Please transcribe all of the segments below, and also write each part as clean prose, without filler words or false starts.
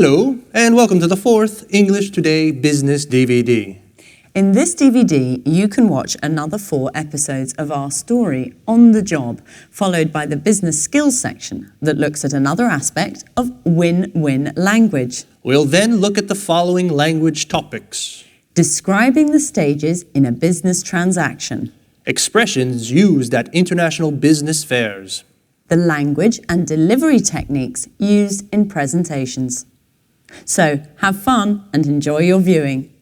Hello, and welcome to the fourth English Today Business DVD. In this DVD, you can watch another 4 episodes of our story, On the Job, followed by the business skills section that looks at another aspect of win-win language. We'll then look at the following language topics. Describing the stages in a business transaction. Expressions used at international business fairs. The language and delivery techniques used in presentations. So, have fun and enjoy your viewing.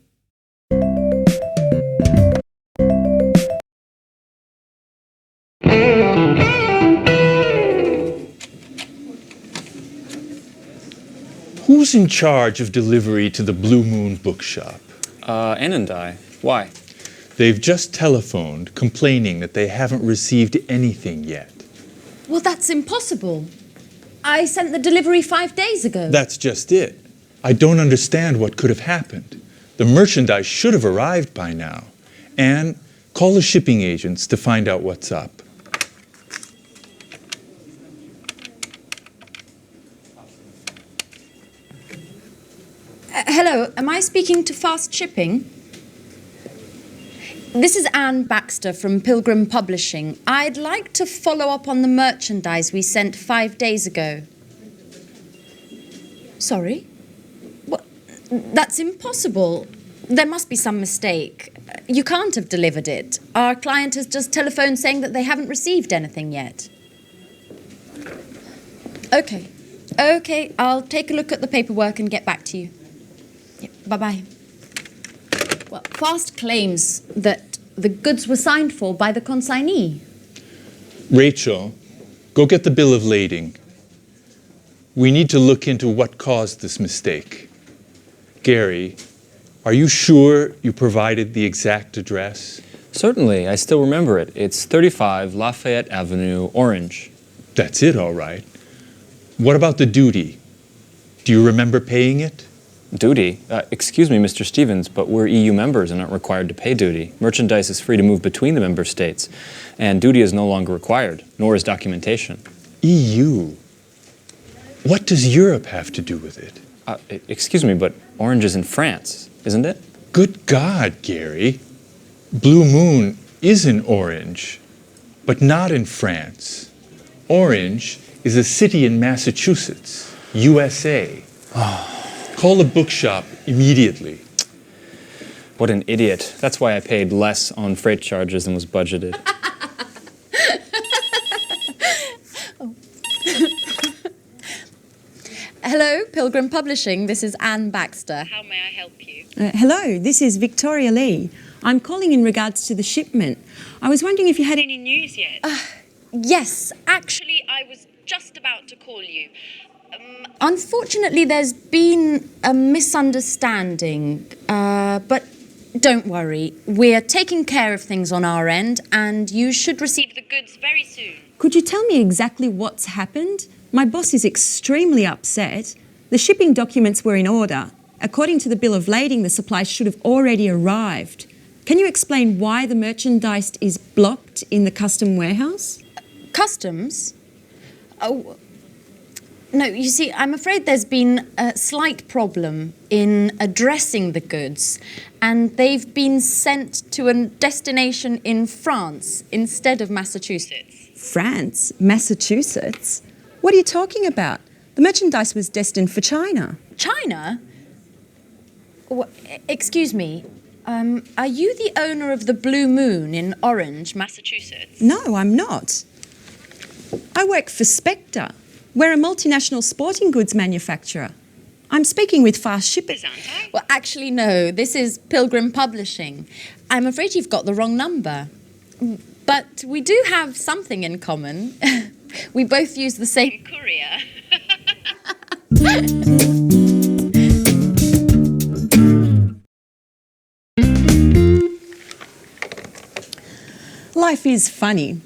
Who's in charge of delivery to the Blue Moon bookshop? Ann and I. Why? They've just telephoned complaining that they haven't received anything yet. Well, that's impossible. I sent the delivery 5 days ago. That's just it. I don't understand what could have happened. The merchandise should have arrived by now. Anne, call the shipping agents to find out what's up. Hello, am I speaking to Fast Shipping? This is Anne Baxter from Pilgrim Publishing. I'd like to follow up on the merchandise we sent 5 days ago. Sorry? What? That's impossible. There must be some mistake. You can't have delivered it. Our client has just telephoned saying that they haven't received anything yet. Okay, I'll take a look at the paperwork and get back to you. Yeah, bye-bye. Well, Fast claims that the goods were signed for by the consignee. Rachel, go get the bill of lading. We need to look into what caused this mistake. Gary, are you sure you provided the exact address? Certainly, I still remember it. It's 35 Lafayette Avenue, Orange. That's it, all right. What about the duty? Do you remember paying it? Duty? Excuse me, Mr. Stevens, but we're EU members and aren't required to pay duty. Merchandise is free to move between the member states, and duty is no longer required, nor is documentation. EU? What does Europe have to do with it? Excuse me, but Orange is in France, isn't it? Good God, Gary. Blue Moon is in Orange, but not in France. Orange is a city in Massachusetts, USA. Call the bookshop immediately. What an idiot. That's why I paid less on freight charges than was budgeted. Hello, Pilgrim Publishing. This is Anne Baxter. How may I help you? Hello, this is Victoria Lee. I'm calling in regards to the shipment. I was wondering if you had Any news yet? Yes, actually, I was just about to call you. unfortunately, there's been a misunderstanding, but don't worry. We're taking care of things on our end, and you should receive The goods very soon. Could you tell me exactly what's happened? My boss is extremely upset. The shipping documents were in order. According to the bill of lading, the supplies should have already arrived. Can you explain why the merchandise is blocked in the custom warehouse? Customs? Oh, no, you see, I'm afraid there's been a slight problem in addressing the goods, and they've been sent to a destination in France instead of Massachusetts. France? Massachusetts? What are you talking about? The merchandise was destined for China. China? Excuse me, are you the owner of the Blue Moon in Orange, Massachusetts? No, I'm not. I work for Spectre. We're a multinational sporting goods manufacturer. I'm speaking with Fast Shipping. Well, actually, no. This is Pilgrim Publishing. I'm afraid you've got the wrong number. But we do have something in common. We both use the same Courier. Life is funny.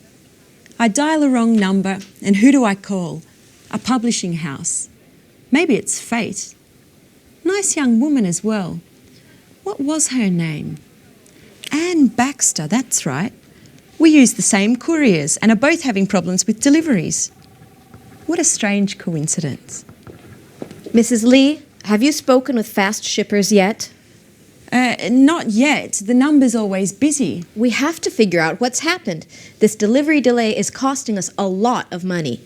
I dial a wrong number, and who do I call? A publishing house. Maybe it's fate. Nice young woman as well. What was her name? Anne Baxter, that's right. We use the same couriers and are both having problems with deliveries. What a strange coincidence. Mrs. Lee, Have you spoken with fast shippers yet? Not yet. The number's always busy. We have to figure out what's happened. This delivery delay is costing us a lot of money.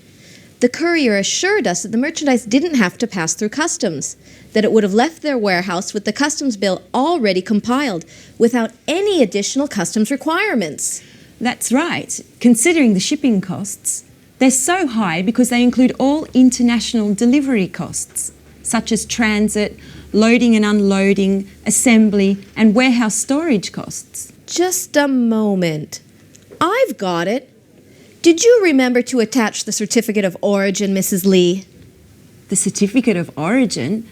The courier assured us that the merchandise didn't have to pass through customs, that it would have left their warehouse with the customs bill already compiled, without any additional customs requirements. That's right. Considering the shipping costs, they're so high because they include all international delivery costs, such as transit, loading and unloading, assembly, and warehouse storage costs. Just a moment. I've got it. Did you remember to attach the certificate of origin, Mrs. Lee? The certificate of origin?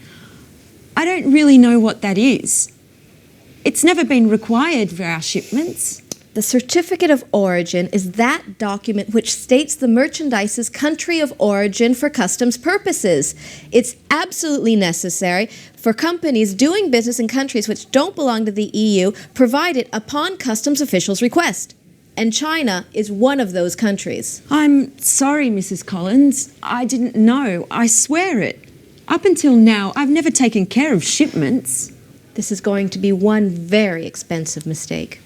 I don't really know what that is. It's never been required for our shipments. The certificate of origin is that document which states the merchandise's country of origin for customs purposes. It's absolutely necessary for companies doing business in countries which don't belong to the EU, provided upon customs officials' request. And China is one of those countries. I'm sorry, Mrs. Collins. I didn't know. I swear it. Up until now, I've never taken care of shipments. This is going to be one very expensive mistake.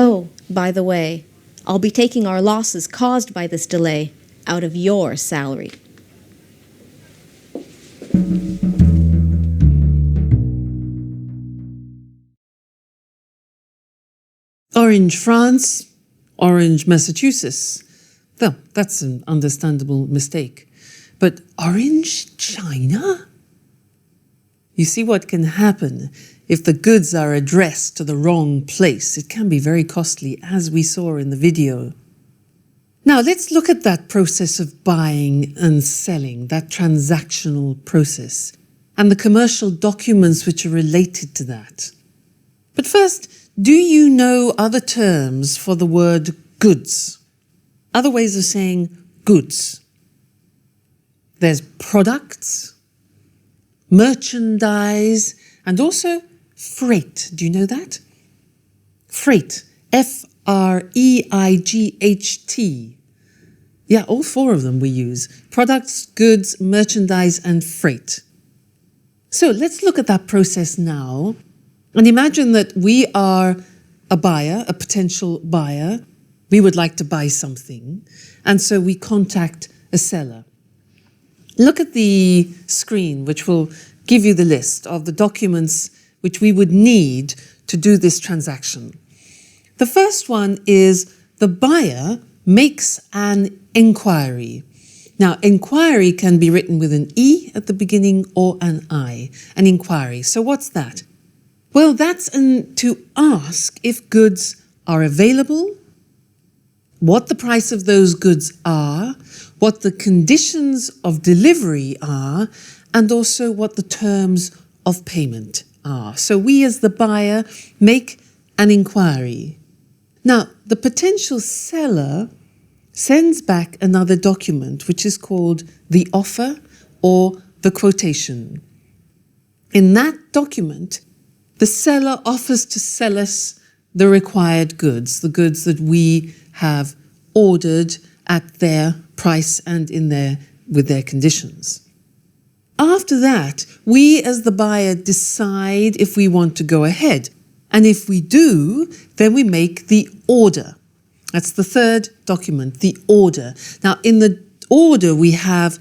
Oh, by the way, I'll be taking our losses caused by this delay out of your salary. Orange, France. Orange, Massachusetts. Well, that's an understandable mistake. But Orange, China? You see what can happen if the goods are addressed to the wrong place. It can be very costly, as we saw in the video. Now, let's look at that process of buying and selling, that transactional process, and the commercial documents which are related to that. But first, do you know other terms for the word goods? Other ways of saying goods. There's products, merchandise, and also freight. Do you know that? Freight. F-R-E-I-G-H-T. Yeah, all four of them we use. Products, goods, merchandise, and freight. So let's look at that process now. And imagine that we are a buyer, a potential buyer. We would like to buy something. And so we contact a seller. Look at the screen, which will give you the list of the documents which we would need to do this transaction. The first one is the buyer makes an inquiry. Now, inquiry can be written with an E at the beginning or an I, an inquiry. So what's that? Well, that's to ask if goods are available, what the price of those goods are, what the conditions of delivery are, and also what the terms of payment are. So we as the buyer make an inquiry. Now, the potential seller sends back another document which is called the offer or the quotation. In that document, the seller offers to sell us the required goods, the goods that we have ordered at their price and with their conditions. After that, we as the buyer decide if we want to go ahead. And if we do, then we make the order. That's the third document, the order. Now, in the order, we have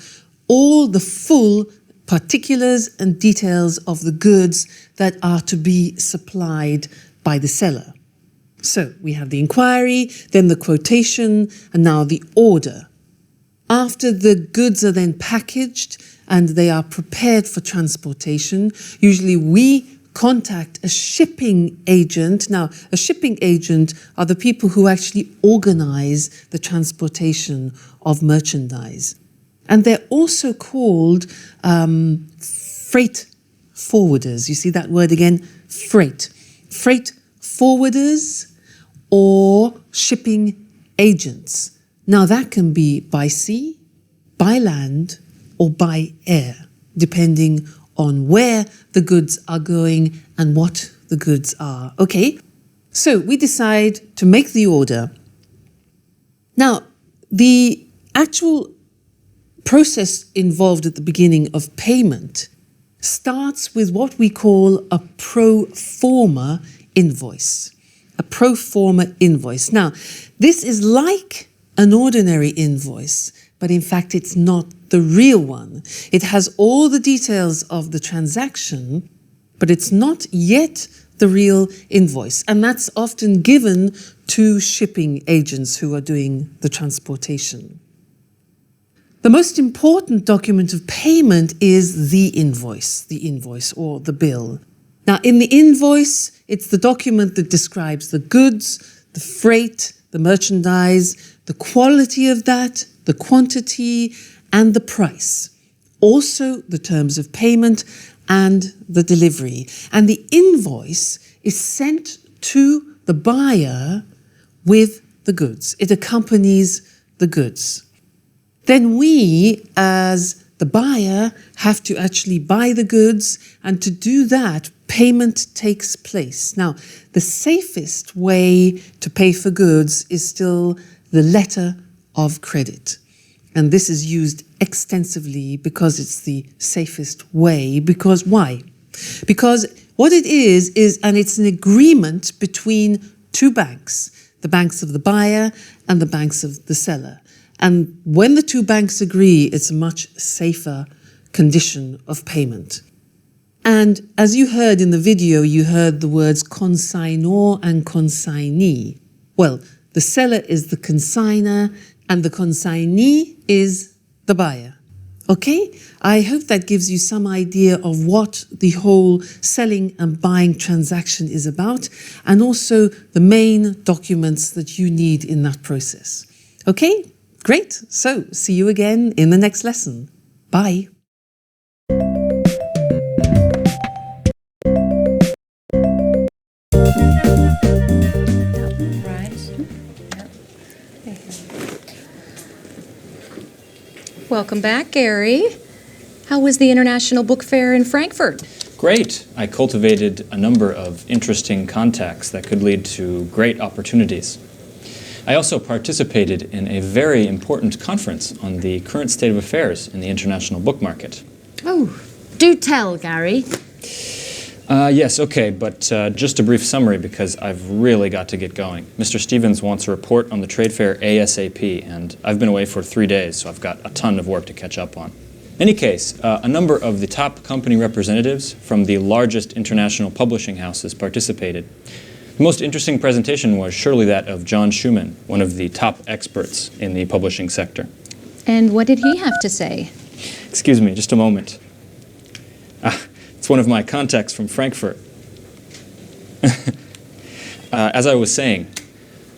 all the full particulars and details of the goods that are to be supplied by the seller. So we have the inquiry, then the quotation, and now the order. After the goods are then packaged and they are prepared for transportation, usually we contact a shipping agent. Now, a shipping agent are the people who actually organize the transportation of merchandise. And they're also called freight forwarders. You see that word again? Freight. Freight forwarders or shipping agents. Now, that can be by sea, by land, or by air, depending on where the goods are going and what the goods are. Okay, so we decide to make the order. Now, the actual process involved at the beginning of payment starts with what we call a pro forma invoice. A pro forma invoice. Now, this is like an ordinary invoice, but in fact it's not the real one. It has all the details of the transaction, but it's not yet the real invoice. And that's often given to shipping agents who are doing the transportation. The most important document of payment is the invoice or the bill. Now, in the invoice, it's the document that describes the goods, the freight, the merchandise, the quality of that, the quantity, and the price. Also, the terms of payment and the delivery. And the invoice is sent to the buyer with the goods. It accompanies the goods. Then we, as the buyer, have to actually buy the goods, and to do that, payment takes place. Now, the safest way to pay for goods is still the letter of credit. And this is used extensively because it's the safest way. Because why? Because what it is, and it's an agreement between two banks, the banks of the buyer and the banks of the seller. And when the two banks agree, it's a much safer condition of payment. And as you heard in the video, you heard the words consignor and consignee. Well, the seller is the consigner and the consignee is the buyer. Okay? I hope that gives you some idea of what the whole selling and buying transaction is about, and also the main documents that you need in that process. Okay? Great. So, see you again in the next lesson. Bye. Welcome back, Gary. How was the International Book Fair in Frankfurt? Great. I cultivated a number of interesting contacts that could lead to great opportunities. I also participated in a very important conference on the current state of affairs in the international book market. Oh, do tell, Gary. Yes, okay, but just a brief summary because I've really got to get going. Mr. Stevens wants a report on the trade fair ASAP, and I've been away for 3 days, so I've got a ton of work to catch up on. In any case, a number of the top company representatives from the largest international publishing houses participated. The most interesting presentation was surely that of John Schumann, one of the top experts in the publishing sector. And what did he have to say? Excuse me, just a moment. It's one of my contacts from Frankfurt. As I was saying,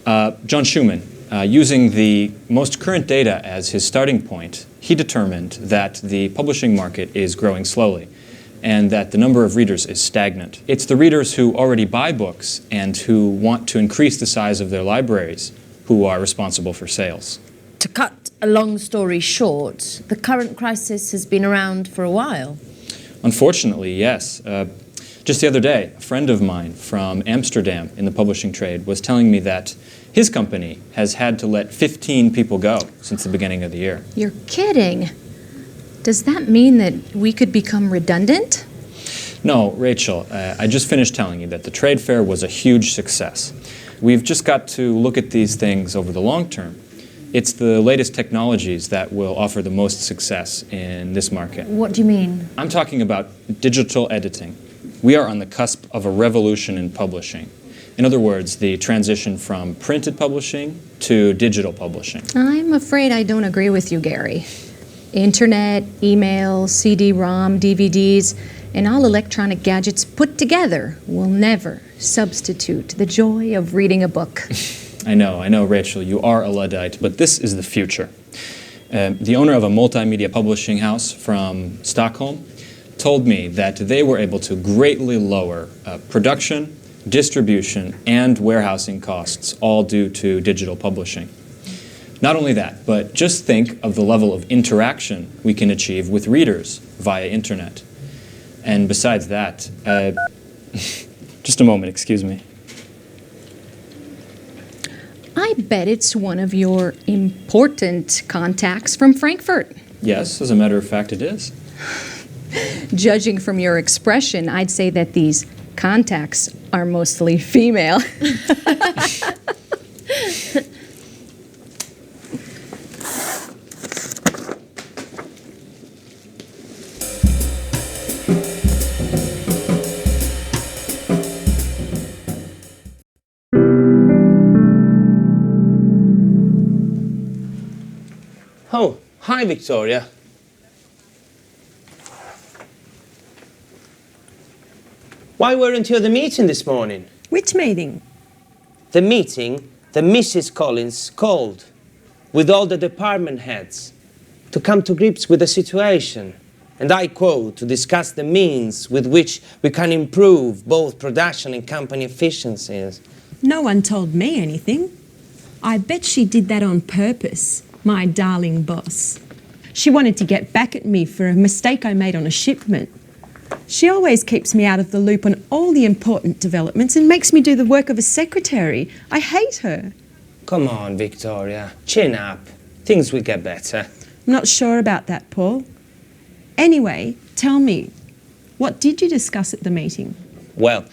John Schumann, using the most current data as his starting point, he determined that the publishing market is growing slowly and that the number of readers is stagnant. It's the readers who already buy books and who want to increase the size of their libraries who are responsible for sales. To cut a long story short, the current crisis has been around for a while. Unfortunately, yes. Just the other day, a friend of mine from Amsterdam in the publishing trade was telling me that his company has had to let 15 people go since the beginning of the year. You're kidding. Does that mean that we could become redundant? No, Rachel, I just finished telling you that the trade fair was a huge success. We've just got to look at these things over the long term. It's the latest technologies that will offer the most success in this market. What do you mean? I'm talking about digital editing. We are on the cusp of a revolution in publishing. In other words, the transition from printed publishing to digital publishing. I'm afraid I don't agree with you, Gary. Internet, email, CD-ROM, DVDs, and all electronic gadgets put together will never substitute the joy of reading a book. I know, Rachel, you are a Luddite, but this is the future. The owner of a multimedia publishing house from Stockholm told me that they were able to greatly lower production, distribution, and warehousing costs, all due to digital publishing. Not only that, but just think of the level of interaction we can achieve with readers via internet. And besides that, just a moment, excuse me. I bet it's one of your important contacts from Frankfurt. Yes, as a matter of fact, it is. Judging from your expression, I'd say that these contacts are mostly female. Oh, hi, Victoria. Why weren't you at the meeting this morning? Which meeting? The meeting that Mrs. Collins called with all the department heads to come to grips with the situation. And I quote, to discuss the means with which we can improve both production and company efficiencies. No one told me anything. I bet she did that on purpose, my darling boss. She wanted to get back at me for a mistake I made on a shipment. She always keeps me out of the loop on all the important developments and makes me do the work of a secretary. I hate her. Come on, Victoria, chin up. Things will get better. I'm not sure about that, Paul. Anyway, tell me, what did you discuss at the meeting? Well,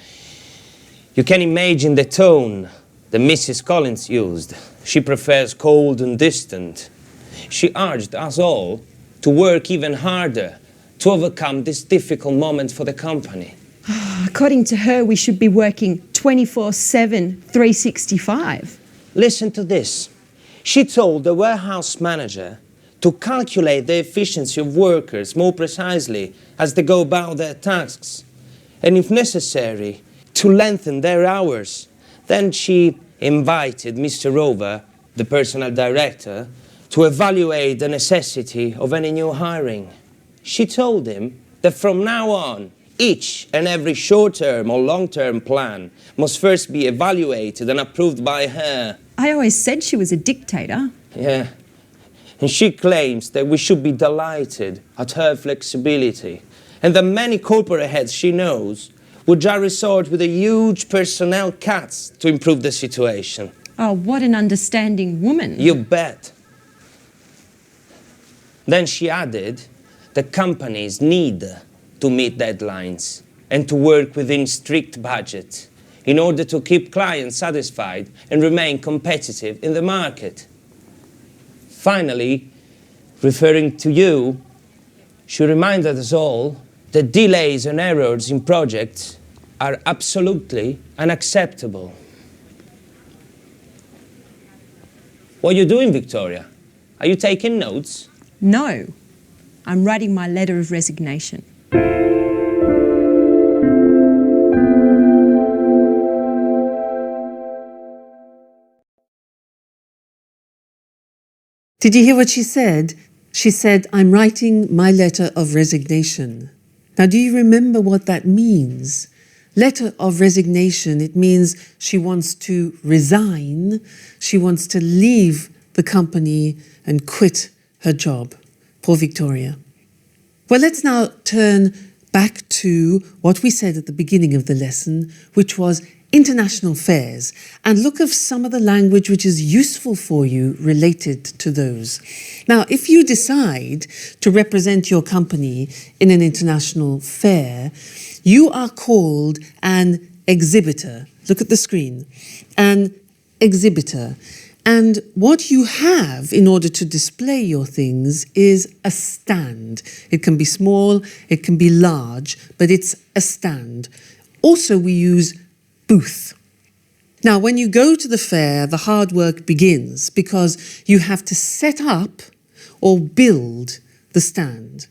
you can imagine the tone that Mrs. Collins used. She prefers cold and distant. She urged us all to work even harder to overcome this difficult moment for the company. According to her, we should be working 24/7, 365. Listen to this. She told the warehouse manager to calculate the efficiency of workers more precisely as they go about their tasks, and if necessary, to lengthen their hours. Then she invited Mr. Rover, the personnel director, to evaluate the necessity of any new hiring. She told him that from now on, each and every short-term or long-term plan must first be evaluated and approved by her. I always said she was a dictator. Yeah. And she claims that we should be delighted at her flexibility, and that many corporate heads she knows would just resort with a huge personnel cuts to improve the situation. Oh, what an understanding woman. You bet. Then she added that companies need to meet deadlines and to work within strict budgets in order to keep clients satisfied and remain competitive in the market. Finally, referring to you, she reminded us all that delays and errors in projects are absolutely unacceptable. What are you doing, Victoria? Are you taking notes? No, I'm writing my letter of resignation. Did you hear what she said? She said, I'm writing my letter of resignation. Now, do you remember what that means? Letter of resignation, it means she wants to resign, she wants to leave the company and quit her job. Poor Victoria. Well, let's now turn back to what we said at the beginning of the lesson, which was international fairs, and look at some of the language which is useful for you related to those. Now, if you decide to represent your company in an international fair, you are called an exhibitor. Look at the screen. An exhibitor. And what you have in order to display your things is a stand. It can be small, it can be large, but it's a stand. Also, we use booth. Now, when you go to the fair, the hard work begins because you have to set up or build the stand.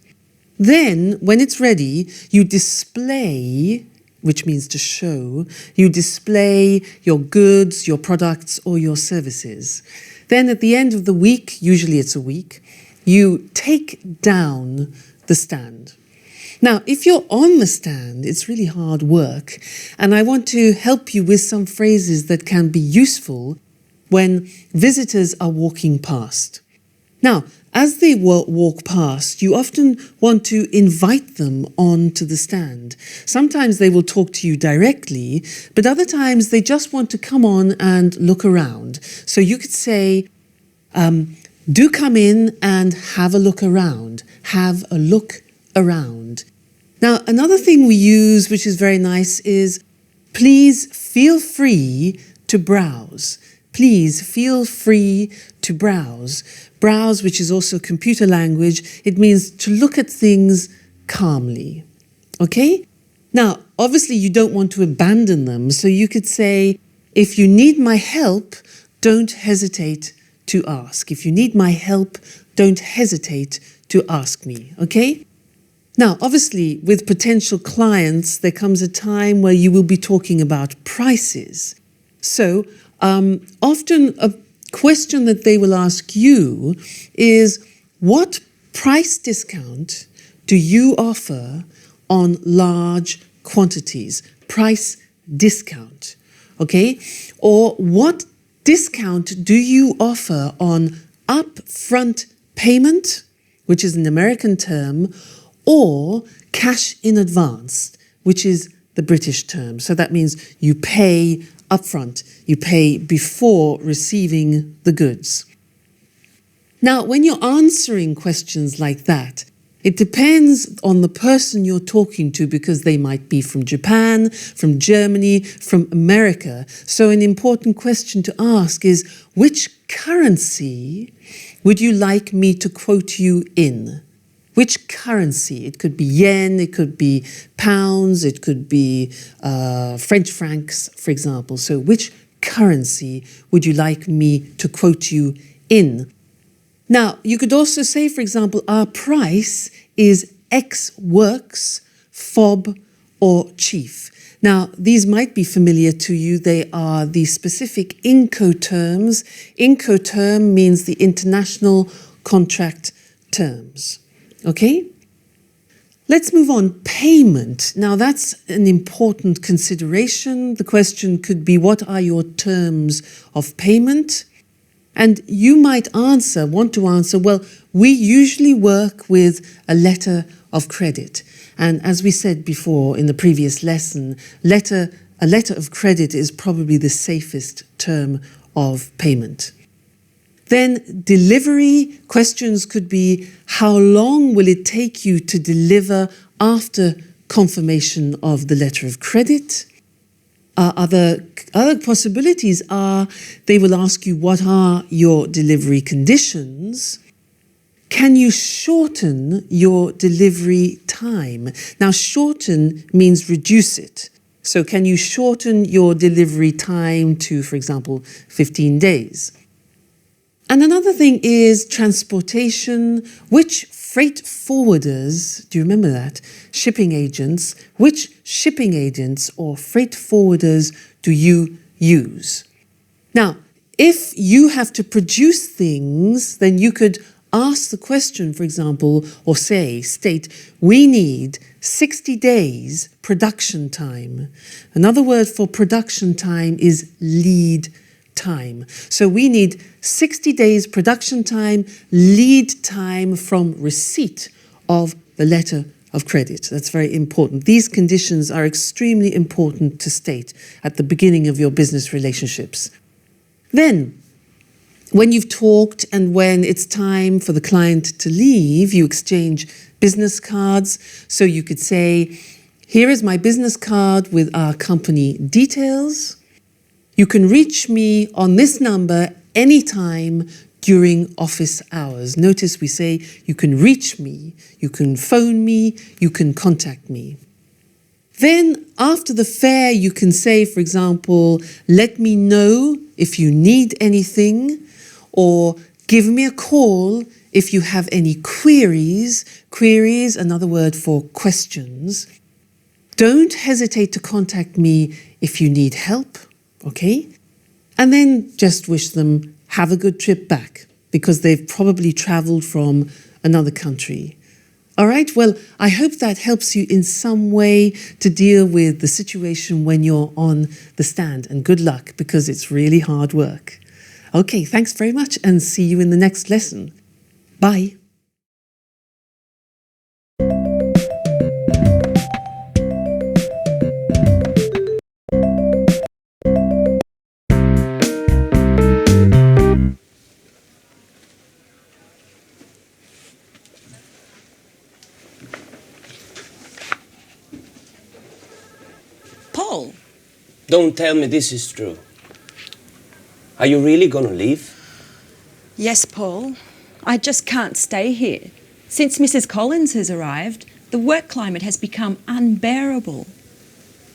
Then, when it's ready, you display, which means to show, you display your goods, your products, or your services. Then at the end of the week, usually it's a week, you take down the stand. Now, if you're on the stand, it's really hard work, and I want to help you with some phrases that can be useful when visitors are walking past. Now, as they walk past, you often want to invite them onto the stand. Sometimes they will talk to you directly, but other times they just want to come on and look around. So you could say, do come in and have a look around. Have a look around. Now, another thing we use, which is very nice, is please feel free to browse. Please feel free to browse. Browse, which is also computer language, it means to look at things calmly. Okay? Now, obviously, you don't want to abandon them, so you could say, if you need my help, don't hesitate to ask. If you need my help, don't hesitate to ask me. Okay? Now, obviously, with potential clients, there comes a time where you will be talking about prices. So, often a question that they will ask you is, what price discount do you offer on large quantities? Price discount, okay? Or what discount do you offer on upfront payment, which is an American term, or cash in advance, which is the British term. So that means you pay upfront, you pay before receiving the goods. Now, when you're answering questions like that, it depends on the person you're talking to, because they might be from Japan, from Germany, from America. So an important question to ask is, which currency would you like me to quote you in? Which currency? It could be yen, it could be pounds, it could be French francs, for example. So which currency would you like me to quote you in? Now, you could also say, for example, our price is X works, FOB, or chief. Now, these might be familiar to you. They are the specific Incoterms. Incoterm means the international contract terms. Okay? Let's move on. Payment. Now, that's an important consideration. The question could be, what are your terms of payment? And you might want to answer, well, we usually work with a letter of credit. And as we said before in the previous lesson, a letter of credit is probably the safest term of payment. Then delivery questions could be, how long will it take you to deliver after confirmation of the letter of credit? Other possibilities are, they will ask you, what are your delivery conditions? Can you shorten your delivery time? Now, shorten means reduce it. So can you shorten your delivery time to, for example, 15 days? And another thing is transportation. Which freight forwarders, do you remember that? Shipping agents. Which shipping agents or freight forwarders do you use? Now, if you have to produce things, then you could ask the question, for example, or state, we need 60 days production time. Another word for production time is lead time. So we need 60 days production time, lead time from receipt of the letter of credit. That's very important. These conditions are extremely important to state at the beginning of your business relationships. Then, when you've talked and when it's time for the client to leave, you exchange business cards. So you could say, here is my business card with our company details. You can reach me on this number anytime during office hours. Notice we say you can reach me, you can phone me, you can contact me. Then after the fair, you can say, for example, let me know if you need anything, or give me a call if you have any queries. Queries, another word for questions. Don't hesitate to contact me if you need help, okay? And then just wish them have a good trip back, because they've probably traveled from another country. All right, well, I hope that helps you in some way to deal with the situation when you're on the stand. And good luck, because it's really hard work. Okay, thanks very much, and see you in the next lesson. Bye. Paul. Don't tell me this is true. Are you really gonna leave? Yes, Paul. I just can't stay here. Since Mrs. Collins has arrived, the work climate has become unbearable.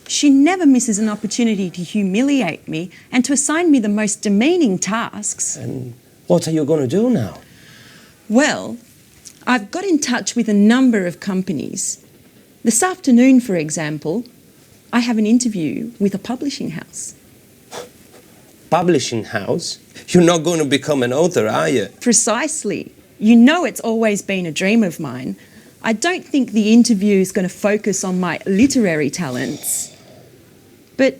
She never misses an opportunity to humiliate me and to assign me the most demeaning tasks. And what are you gonna do now? Well, I've got in touch with a number of companies. This afternoon, for example, I have an interview with a publishing house. Publishing house? You're not going to become an author, are you? Precisely. You know it's always been a dream of mine. I don't think the interview is going to focus on my literary talents. But,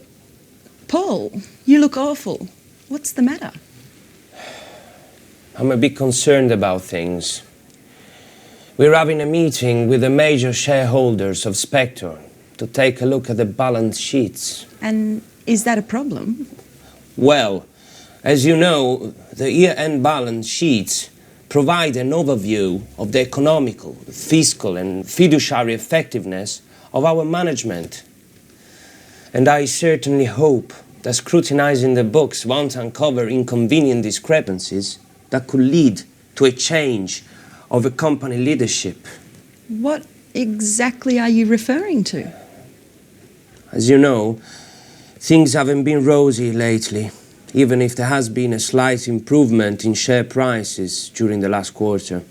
Paul, you look awful. What's the matter? I'm a bit concerned about things. We're having a meeting with the major shareholders of Spectre to take a look at the balance sheets. And is that a problem? Well, as you know, the year-end balance sheets provide an overview of the economical, fiscal and fiduciary effectiveness of our management. And I certainly hope that scrutinizing the books won't uncover inconvenient discrepancies that could lead to a change of a company leadership. What exactly are you referring to? As you know, things haven't been rosy lately, even if there has been a slight improvement in share prices during the last quarter.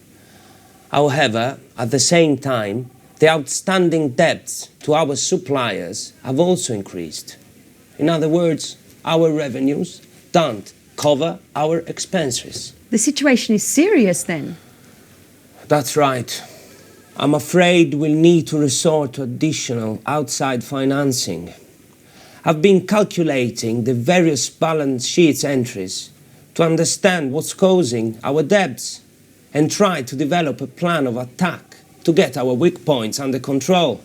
However, at the same time, the outstanding debts to our suppliers have also increased. In other words, our revenues don't cover our expenses. The situation is serious then. That's right. I'm afraid we'll need to resort to additional outside financing. I've been calculating the various balance sheets entries to understand what's causing our debts and try to develop a plan of attack to get our weak points under control.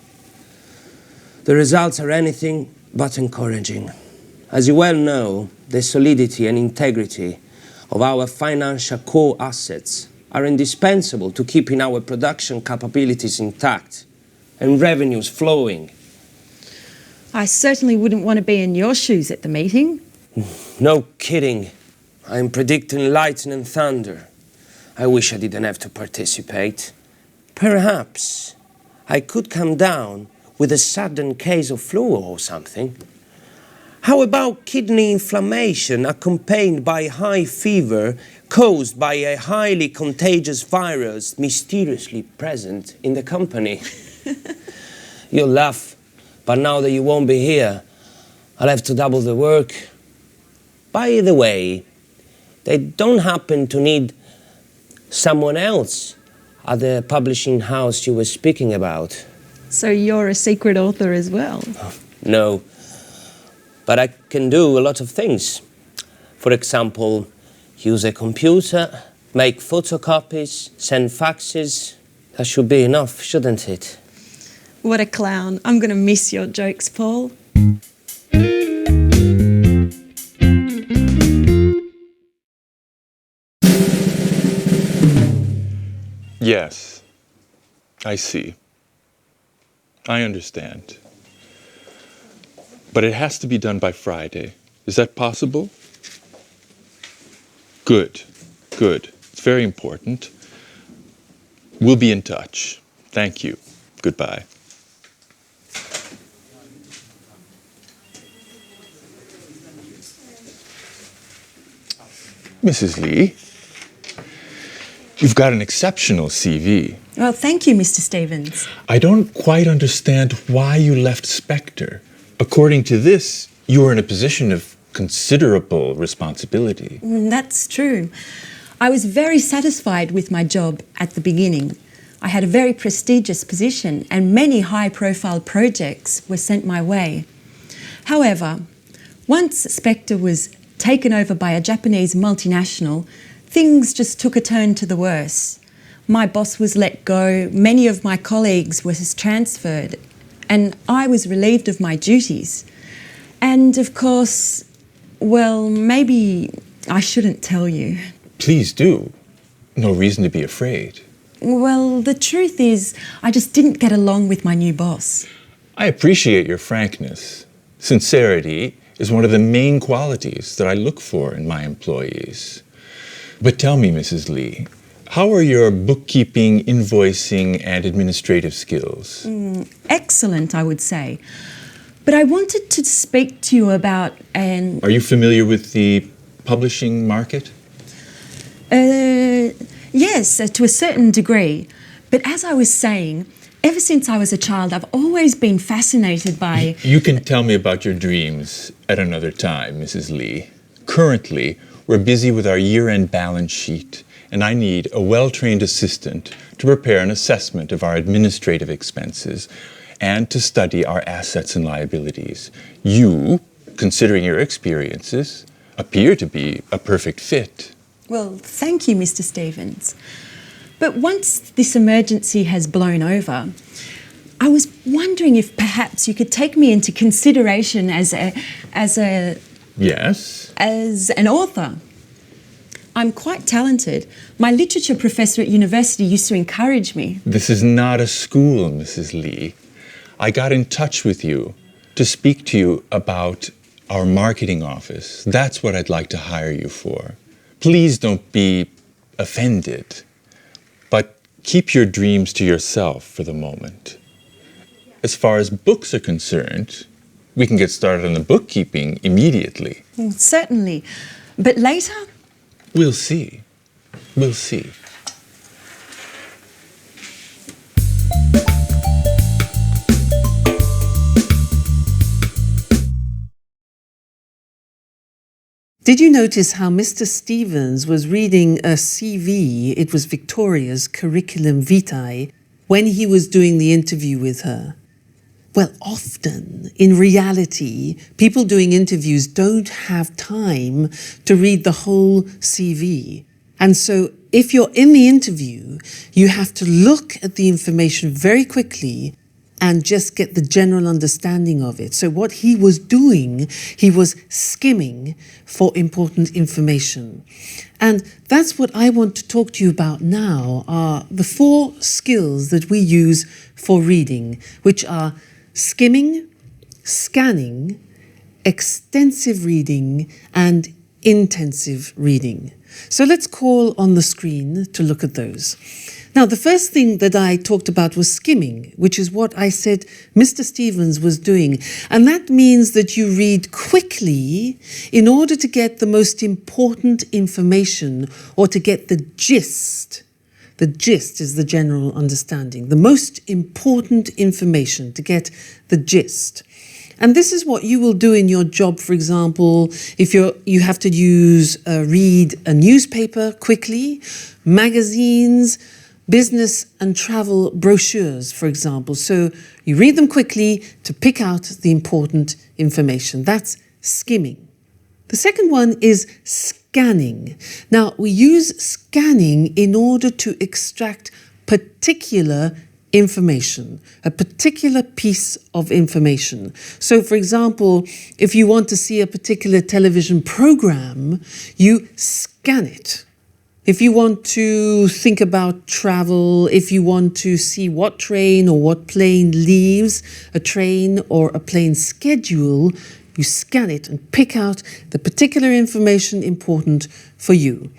The results are anything but encouraging. As you well know, the solidity and integrity of our financial core assets are indispensable to keeping our production capabilities intact and revenues flowing. I certainly wouldn't want to be in your shoes at the meeting. No kidding. I'm predicting lightning and thunder. I wish I didn't have to participate. Perhaps I could come down with a sudden case of flu or something. How about kidney inflammation accompanied by high fever caused by a highly contagious virus mysteriously present in the company? You'll laugh, but now that you won't be here, I'll have to double the work. By the way, they don't happen to need someone else at the publishing house you were speaking about. So you're a secret author as well? No, but I can do a lot of things. For example, use a computer, make photocopies, send faxes. That should be enough, shouldn't it? What a clown. I'm going to miss your jokes, Paul. Yes, I see. I understand. But it has to be done by Friday. Is that possible? Good, good. It's very important. We'll be in touch. Thank you. Goodbye. Mrs. Lee, you've got an exceptional CV. Well, thank you, Mr. Stevens. I don't quite understand why you left Spectre. According to this, you were in a position of considerable responsibility. That's true. I was very satisfied with my job at the beginning. I had a very prestigious position and many high-profile projects were sent my way. However, once Spectre was taken over by a Japanese multinational, things just took a turn to the worse. My boss was let go, many of my colleagues were transferred, and I was relieved of my duties. And of course, well, maybe I shouldn't tell you. Please do. No reason to be afraid. Well, the truth is, I just didn't get along with my new boss. I appreciate your frankness, Sincerity is one of the main qualities that I look for in my employees. But tell me, Mrs. Lee, how are your bookkeeping, invoicing, and administrative skills? Excellent, I would say. But I wanted to speak to you about an... Are you familiar with the publishing market? Yes, to a certain degree. But as I was saying, ever since I was a child, I've always been fascinated by... You can tell me about your dreams at another time, Mrs. Lee. Currently, we're busy with our year-end balance sheet, and I need a well-trained assistant to prepare an assessment of our administrative expenses and to study our assets and liabilities. You, considering your experiences, appear to be a perfect fit. Well, thank you, Mr. Stevens. But once this emergency has blown over, I was wondering if perhaps you could take me into consideration as Yes? an author. I'm quite talented. My literature professor at university used to encourage me. This is not a school, Mrs. Lee. I got in touch with you to speak to you about our marketing office. That's what I'd like to hire you for. Please don't be offended, but keep your dreams to yourself for the moment. As far as books are concerned, we can get started on the bookkeeping immediately. Certainly. But later? We'll see. We'll see. Did you notice how Mr. Stevens was reading a CV, it was Victoria's curriculum vitae, when he was doing the interview with her? Well, often, in reality, people doing interviews don't have time to read the whole CV. And so if you're in the interview, you have to look at the information very quickly and just get the general understanding of it. So what he was doing, he was skimming for important information. And that's what I want to talk to you about now, are the 4 skills that we use for reading, which are skimming, scanning, extensive reading, and intensive reading. So let's call on the screen to look at those. Now, the first thing that I talked about was skimming, which is what I said Mr. Stevens was doing. And that means that you read quickly in order to get the most important information or to get the gist. The gist is the general understanding, the most important information, to get the gist. And this is what you will do in your job, for example, if you have to read a newspaper quickly, magazines, business and travel brochures, for example. So you read them quickly to pick out the important information. That's skimming. The second one is scanning. Now, we use scanning in order to extract particular information, a particular piece of information. So, for example, if you want to see a particular television program, you scan it. If you want to think about travel, if you want to see what train or what plane leaves a train or a plane schedule, you scan it and pick out the particular information important for you.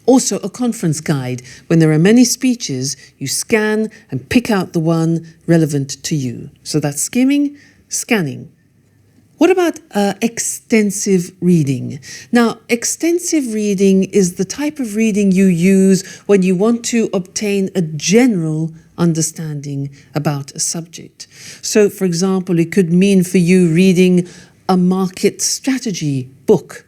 Also, a conference guide. When there are many speeches, you scan and pick out the one relevant to you. So that's skimming, scanning. What about extensive reading? Now, extensive reading is the type of reading you use when you want to obtain a general understanding about a subject. So, for example, it could mean for you reading a market strategy book,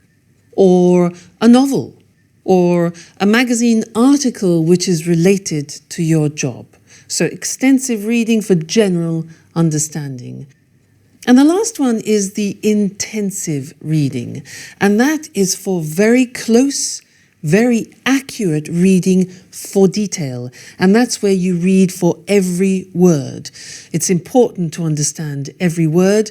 or a novel, or a magazine article which is related to your job. So, extensive reading for general understanding. And the last one is the intensive reading, and that is for very close, very accurate reading for detail, and that's where you read for every word. It's important to understand every word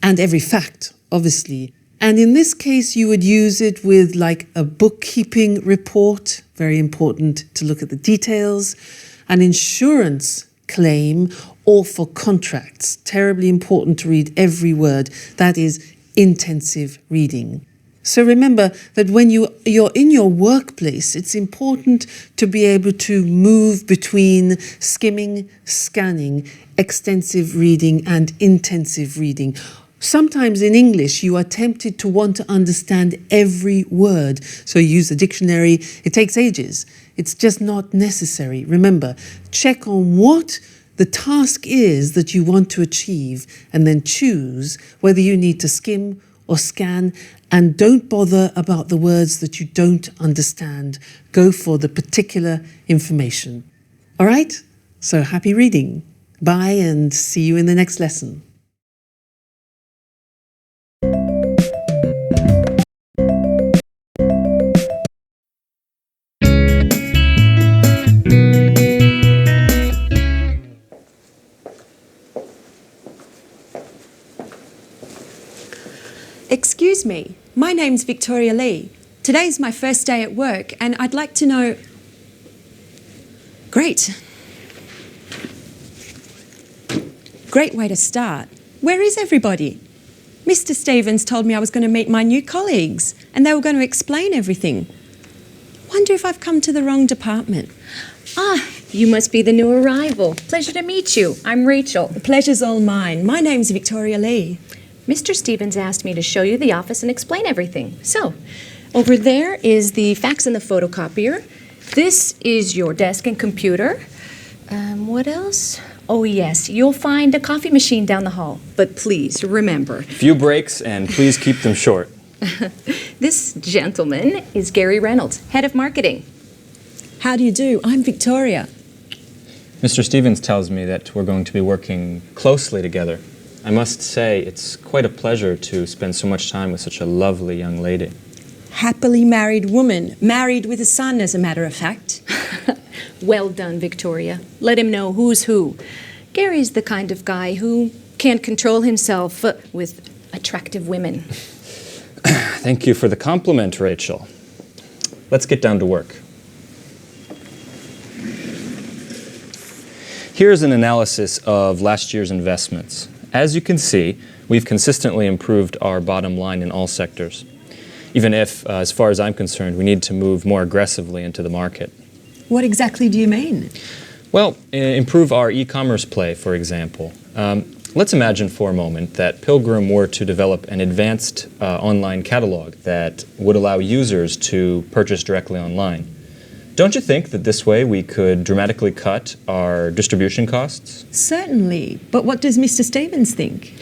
and every fact, obviously. And in this case, you would use it with like a bookkeeping report, very important to look at the details, an insurance claim, or for contracts. Terribly important to read every word. That is intensive reading. So remember that when you're in your workplace, it's important to be able to move between skimming, scanning, extensive reading, and intensive reading. Sometimes in English, you are tempted to want to understand every word. So you use the dictionary. It takes ages. It's just not necessary. Remember, check on what the task is that you want to achieve and then choose whether you need to skim or scan, and don't bother about the words that you don't understand. Go for the particular information. All right? So happy reading. Bye and see you in the next lesson. Excuse me, my name's Victoria Lee. Today's my first day at work and I'd like to know... Great. Great way to start. Where is everybody? Mr. Stevens told me I was going to meet my new colleagues and they were going to explain everything. Wonder if I've come to the wrong department. Ah, you must be the new arrival. Pleasure to meet you. I'm Rachel. The pleasure's all mine. My name's Victoria Lee. Mr. Stevens asked me to show you the office and explain everything. So, over there is the fax and the photocopier. This is your desk and computer. What else? Oh, yes, you'll find a coffee machine down the hall. But please, remember... Few breaks, and please keep them short. This gentleman is Gary Reynolds, head of marketing. How do you do? I'm Victoria. Mr. Stevens tells me that we're going to be working closely together. I must say, it's quite a pleasure to spend so much time with such a lovely young lady. Happily married woman, married with a son, as a matter of fact. Well done, Victoria. Let him know who's who. Gary's the kind of guy who can't control himself with attractive women. Thank you for the compliment, Rachel. Let's get down to work. Here's an analysis of last year's investments. As you can see, we've consistently improved our bottom line in all sectors, even if, as far as I'm concerned, we need to move more aggressively into the market. What exactly do you mean? Well, improve our e-commerce play, for example. Let's imagine for a moment that Pilgrim were to develop an advanced online catalog that would allow users to purchase directly online. Don't you think that this way we could dramatically cut our distribution costs? Certainly, but what does Mr. Stevens think?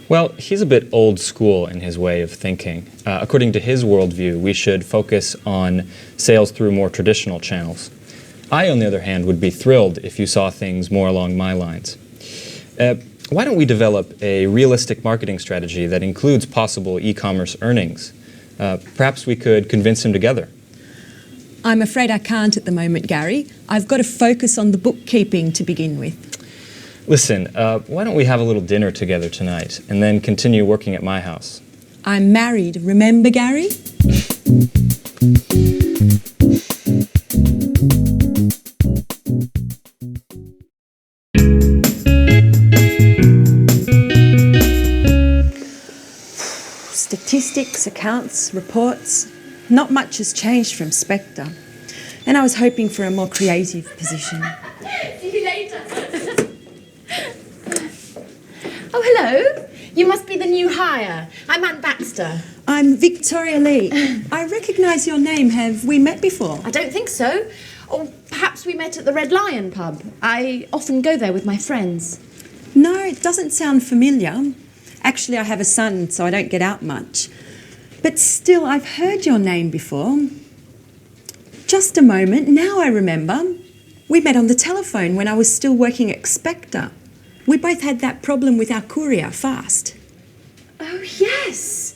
Well, he's a bit old school in his way of thinking. According to his worldview, we should focus on sales through more traditional channels. I, on the other hand, would be thrilled if you saw things more along my lines. Why don't we develop a realistic marketing strategy that includes possible e-commerce earnings? Perhaps we could convince him together. I'm afraid I can't at the moment, Gary. I've got to focus on the bookkeeping to begin with. Listen, why don't we have a little dinner together tonight and then continue working at my house? I'm married, remember, Gary? Statistics, accounts, reports. Not much has changed from Spectre. And I was hoping for a more creative position. See you later. Oh, hello. You must be the new hire. I'm Anne Baxter. I'm Victoria Lee. I recognise your name. Have we met before? I don't think so. Or perhaps we met at the Red Lion pub. I often go there with my friends. No, it doesn't sound familiar. Actually, I have a son, so I don't get out much. But still, I've heard your name before. Just a moment, now I remember. We met on the telephone when I was still working at Spectre. We both had that problem with our courier, Fast. Oh, yes.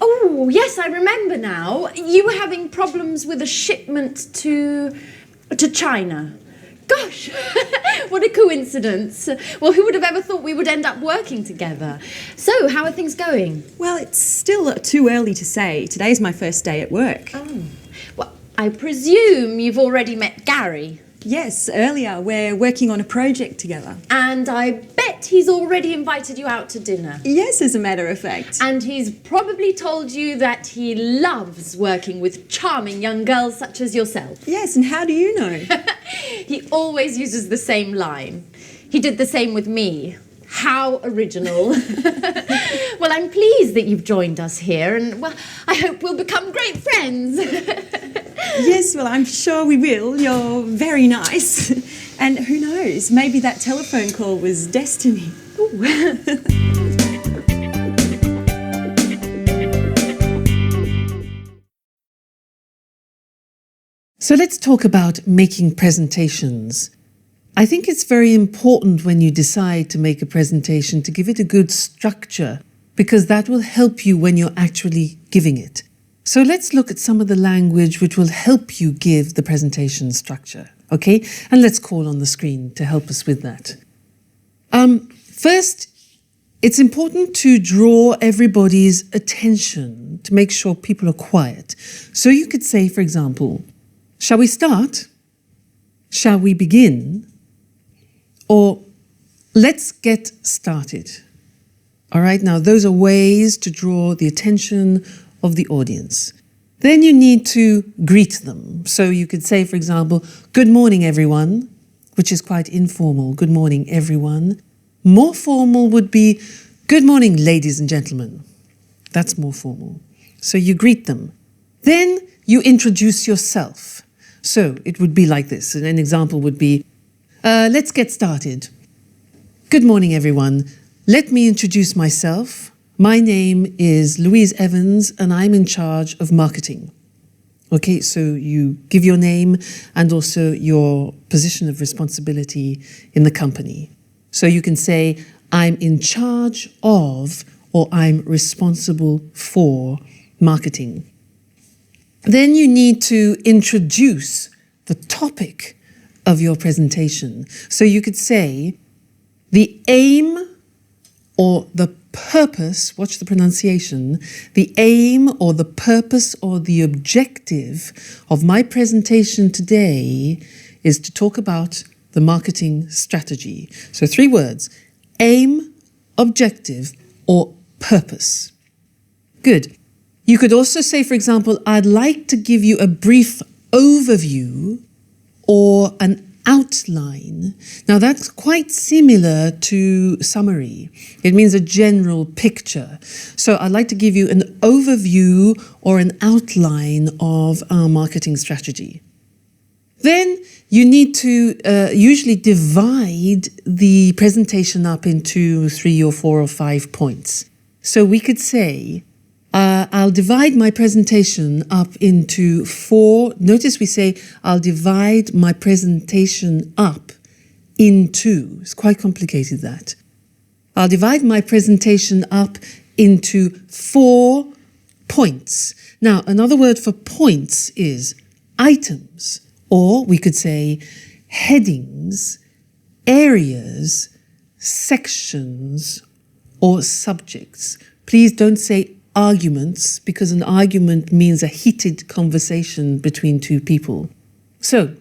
Oh, yes, I remember now. You were having problems with a shipment to China. Gosh, what a coincidence. Well, who would have ever thought we would end up working together? So, how are things going? Well, it's still too early to say. Today's my first day at work. Oh, well, I presume you've already met Gary. Yes, earlier. We're working on a project together. And I bet he's already invited you out to dinner. Yes, as a matter of fact. And he's probably told you that he loves working with charming young girls such as yourself. Yes, and how do you know? He always uses the same line. He did the same with me. How original. Well, I'm pleased that you've joined us here, and, well, I hope we'll become great friends. Yes, well, I'm sure we will. You're very nice. And who knows, maybe that telephone call was destiny. So let's talk about making presentations. I think it's very important when you decide to make a presentation to give it a good structure, because that will help you when you're actually giving it. So let's look at some of the language which will help you give the presentation structure, okay? And let's call on the screen to help us with that. First, it's important to draw everybody's attention to make sure people are quiet. So you could say, for example, shall we start? Shall we begin? Or let's get started. All right, now those are ways to draw the attention of the audience. Then you need to greet them. So you could say, for example, good morning, everyone, which is quite informal. Good morning, everyone. More formal would be, good morning, ladies and gentlemen. That's more formal. So you greet them. Then you introduce yourself. So it would be like this. An example would be, let's get started. Good morning, everyone. Let me introduce myself. My name is Louise Evans, and I'm in charge of marketing. Okay, so you give your name and also your position of responsibility in the company. So you can say, I'm in charge of, or I'm responsible for marketing. Then you need to introduce the topic of your presentation. So you could say, the aim or the purpose, watch the pronunciation, the aim or the purpose or the objective of my presentation today is to talk about the marketing strategy. So 3 words, aim, objective, or purpose. Good. You could also say, for example, I'd like to give you a brief overview or an outline. Now that's quite similar to summary. It means a general picture. So I'd like to give you an overview or an outline of our marketing strategy. Then you need to usually divide the presentation up into 3 or 4 or 5 points. So we could say, I'll divide my presentation up into 4. Notice we say, I'll divide my presentation up into. It's quite complicated, that. I'll divide my presentation up into 4 points. Now, another word for points is items, or we could say headings, areas, sections, or subjects. Please don't say arguments, because an argument means a heated conversation between 2 people. So,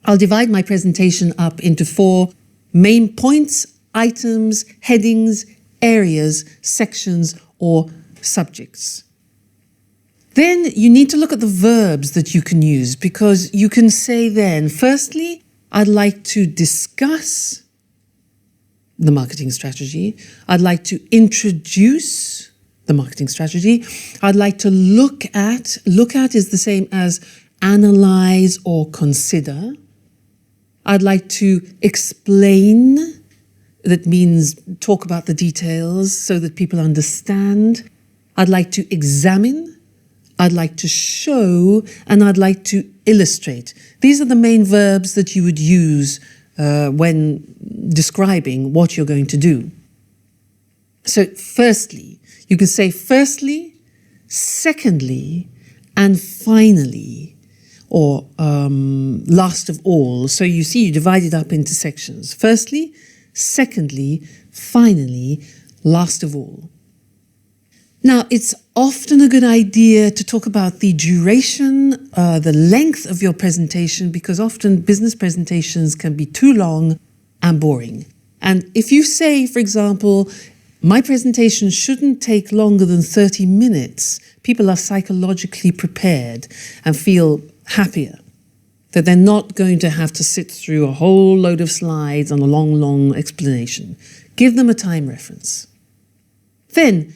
I'll divide my presentation up into 4 main points, items, headings, areas, sections, or subjects. Then you need to look at the verbs that you can use, because you can say then, firstly, I'd like to discuss the marketing strategy. I'd like to introduce the marketing strategy. I'd like to look at is the same as analyze or consider. I'd like to explain, that means talk about the details so that people understand. I'd like to examine, I'd like to show, and I'd like to illustrate. These are the main verbs that you would use when describing what you're going to do. So firstly, you can say firstly, secondly, and finally, or last of all. So you see, you divide it up into sections. Firstly, secondly, finally, last of all. Now, it's often a good idea to talk about the duration, the length of your presentation, because often business presentations can be too long and boring. And if you say, for example, my presentation shouldn't take longer than 30 minutes, people are psychologically prepared and feel happier that they're not going to have to sit through a whole load of slides and a long explanation. Give them a time reference. Then,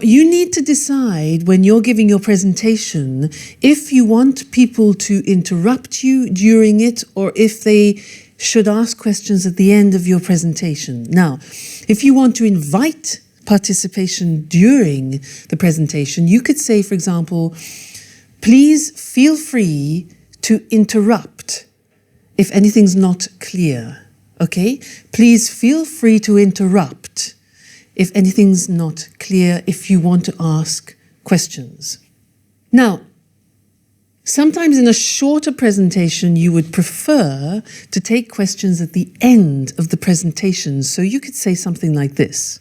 you need to decide when you're giving your presentation if you want people to interrupt you during it or if they should ask questions at the end of your presentation. Now, if you want to invite participation during the presentation, you could say, for example, please feel free to interrupt if anything's not clear, okay? Please feel free to interrupt if anything's not clear, if you want to ask questions. Now, sometimes in a shorter presentation, you would prefer to take questions at the end of the presentation, so you could say something like this.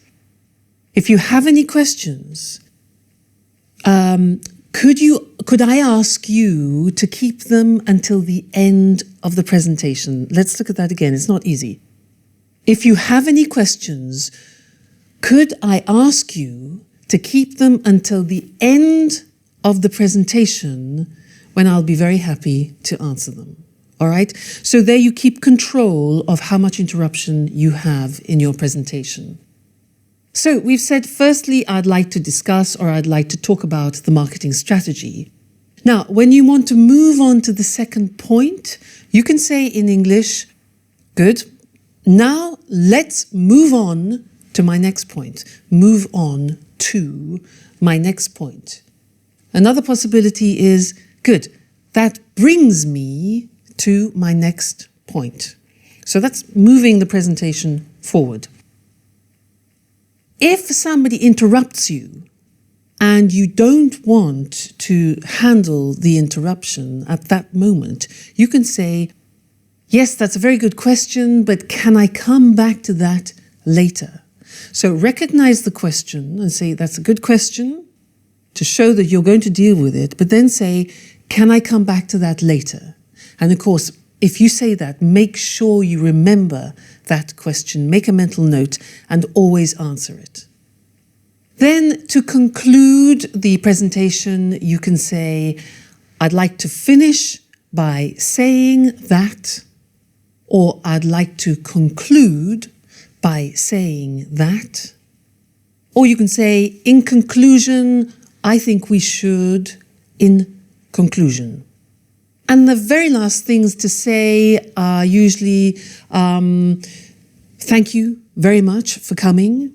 If you have any questions, could I ask you to keep them until the end of the presentation? Let's look at that again. It's not easy. If you have any questions, could I ask you to keep them until the end of the presentation, when I'll be very happy to answer them? All right? So there you keep control of how much interruption you have in your presentation. So we've said, firstly, I'd like to discuss or I'd like to talk about the marketing strategy. Now, when you want to move on to the second point, you can say in English, good, now let's move on to my next point. Move on to my next point. Another possibility is, good, that brings me to my next point. So that's moving the presentation forward. If somebody interrupts you and you don't want to handle the interruption at that moment, you can say, yes, that's a very good question, but can I come back to that later? So recognize the question and say, that's a good question, to show that you're going to deal with it, but then say, can I come back to that later? And of course, if you say that, make sure you remember that question, make a mental note, and always answer it. Then, to conclude the presentation, you can say, I'd like to finish by saying that, or I'd like to conclude by saying that. Or you can say, in conclusion, I think we should, in conclusion. And the very last things to say are usually, thank you very much for coming.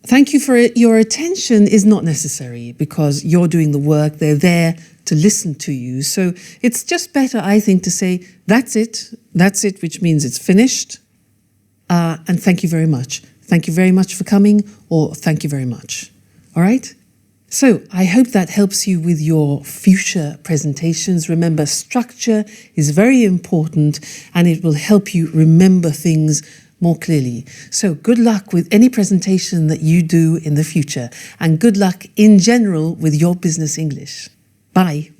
Thank you for your attention is not necessary because you're doing the work, they're there to listen to you. So it's just better, I think, to say, that's it, which means it's finished. And thank you very much. Thank you very much for coming, or thank you very much. All right? So I hope that helps you with your future presentations. Remember, structure is very important and it will help you remember things more clearly. So good luck with any presentation that you do in the future, and good luck in general with your business English. Bye.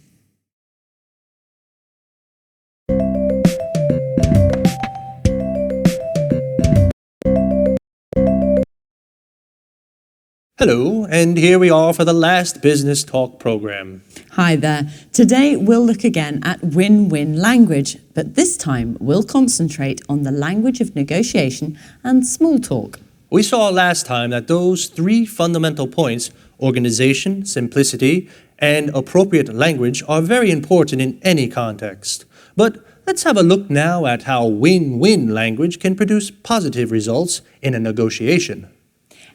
Hello, and here we are for the last Business Talk program. Hi there. Today we'll look again at win-win language, but this time we'll concentrate on the language of negotiation and small talk. We saw last time that those three fundamental points, organization, simplicity, and appropriate language, are very important in any context. But let's have a look now at how win-win language can produce positive results in a negotiation.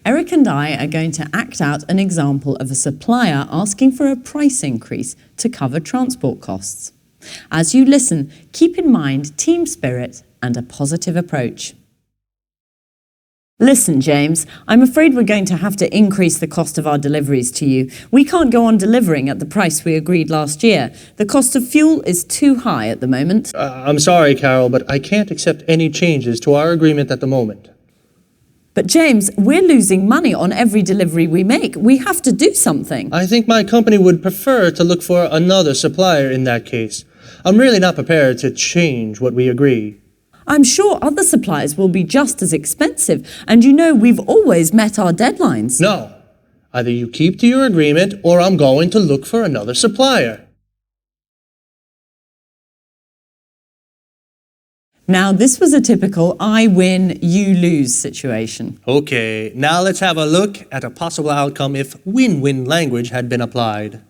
Eric and I are going to act out an example of a supplier asking for a price increase to cover transport costs. As you listen, keep in mind team spirit and a positive approach. Listen, James, I'm afraid we're going to have to increase the cost of our deliveries to you. We can't go on delivering at the price we agreed last year. The cost of fuel is too high at the moment. I'm sorry, Carol, but I can't accept any changes to our agreement at the moment. But James, we're losing money on every delivery we make. We have to do something. I think my company would prefer to look for another supplier in that case. I'm really not prepared to change what we agree. I'm sure other suppliers will be just as expensive, and you know we've always met our deadlines. No. Either you keep to your agreement, or I'm going to look for another supplier. Now, this was a typical I win, you lose situation. Okay, now let's have a look at a possible outcome if win-win language had been applied.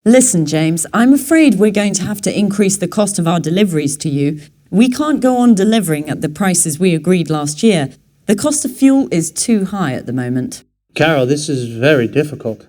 Listen, James, I'm afraid we're going to have to increase the cost of our deliveries to you. We can't go on delivering at the prices we agreed last year. The cost of fuel is too high at the moment. Carol, this is very difficult.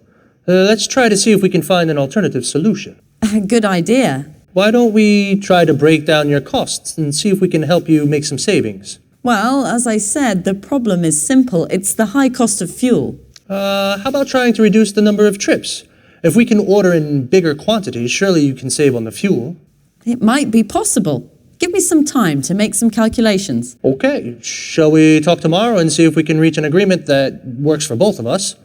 Let's try to see if we can find an alternative solution. Good idea. Why don't we try to break down your costs and see if we can help you make some savings? Well, as I said, the problem is simple. It's the high cost of fuel. How about trying to reduce the number of trips? If we can order in bigger quantities, surely you can save on the fuel. It might be possible. Give me some time to make some calculations. Okay, shall we talk tomorrow and see if we can reach an agreement that works for both of us?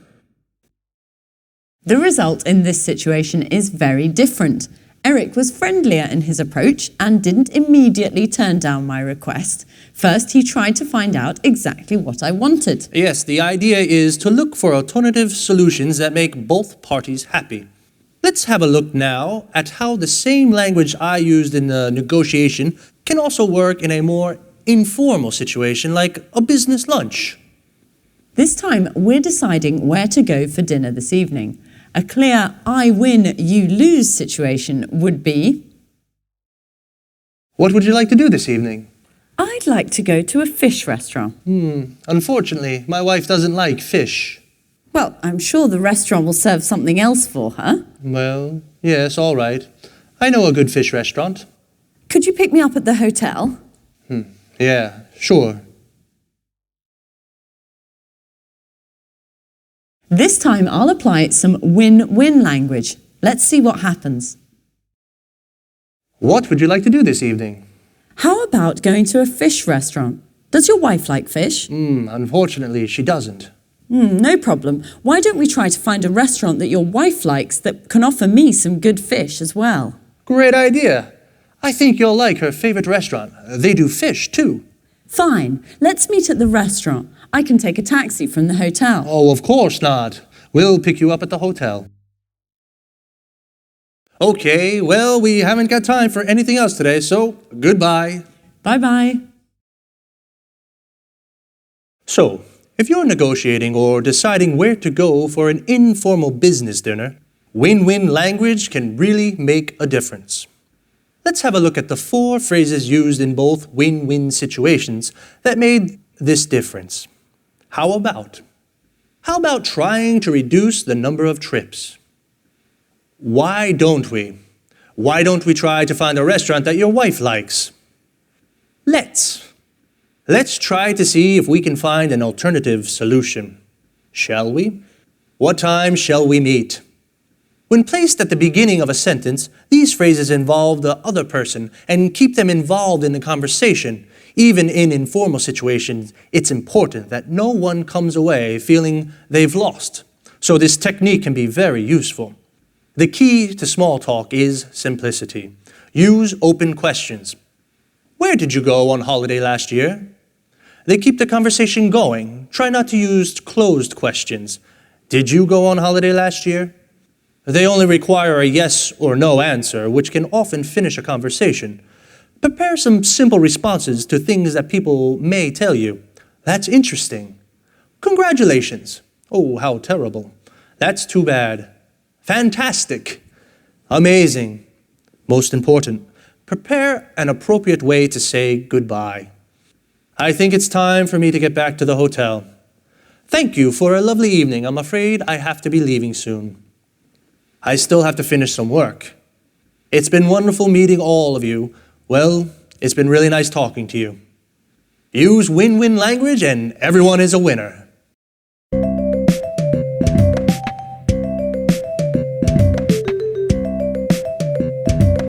The result in this situation is very different. Eric was friendlier in his approach and didn't immediately turn down my request. First, he tried to find out exactly what I wanted. Yes, the idea is to look for alternative solutions that make both parties happy. Let's have a look now at how the same language I used in the negotiation can also work in a more informal situation like a business lunch. This time, we're deciding where to go for dinner this evening. A clear I win, you lose situation would be... What would you like to do this evening? I'd like to go to a fish restaurant. Unfortunately, my wife doesn't like fish. Well, I'm sure the restaurant will serve something else for her. Well, yes, all right. I know a good fish restaurant. Could you pick me up at the hotel? Yeah, sure. This time I'll apply some win-win language. Let's see what happens. What would you like to do this evening? How about going to a fish restaurant? Does your wife like fish? Unfortunately, she doesn't. No problem. Why don't we try to find a restaurant that your wife likes that can offer me some good fish as well? Great idea. I think you'll like her favorite restaurant. They do fish, too. Fine. Let's meet at the restaurant. I can take a taxi from the hotel. Oh, of course not. We'll pick you up at the hotel. Okay, well, we haven't got time for anything else today, so goodbye. Bye-bye. So, if you're negotiating or deciding where to go for an informal business dinner, win-win language can really make a difference. Let's have a look at the 4 phrases used in both win-win situations that made this difference. How about trying to reduce the number of trips? Why don't we? Why don't we try to find a restaurant that your wife likes? Let's try to see if we can find an alternative solution. Shall we? What time shall we meet? When placed at the beginning of a sentence, these phrases involve the other person and keep them involved in the conversation. Even in informal situations, it's important that no one comes away feeling they've lost. So this technique can be very useful. The key to small talk is simplicity. Use open questions. Where did you go on holiday last year? They keep the conversation going. Try not to use closed questions. Did you go on holiday last year? They only require a yes or no answer, which can often finish a conversation. Prepare some simple responses to things that people may tell you. That's interesting. Congratulations. Oh, how terrible. That's too bad. Fantastic. Amazing. Most important, prepare an appropriate way to say goodbye. I think it's time for me to get back to the hotel. Thank you for a lovely evening. I'm afraid I have to be leaving soon. I still have to finish some work. It's been wonderful meeting all of you. Well, it's been really nice talking to you. Use win-win language and everyone is a winner.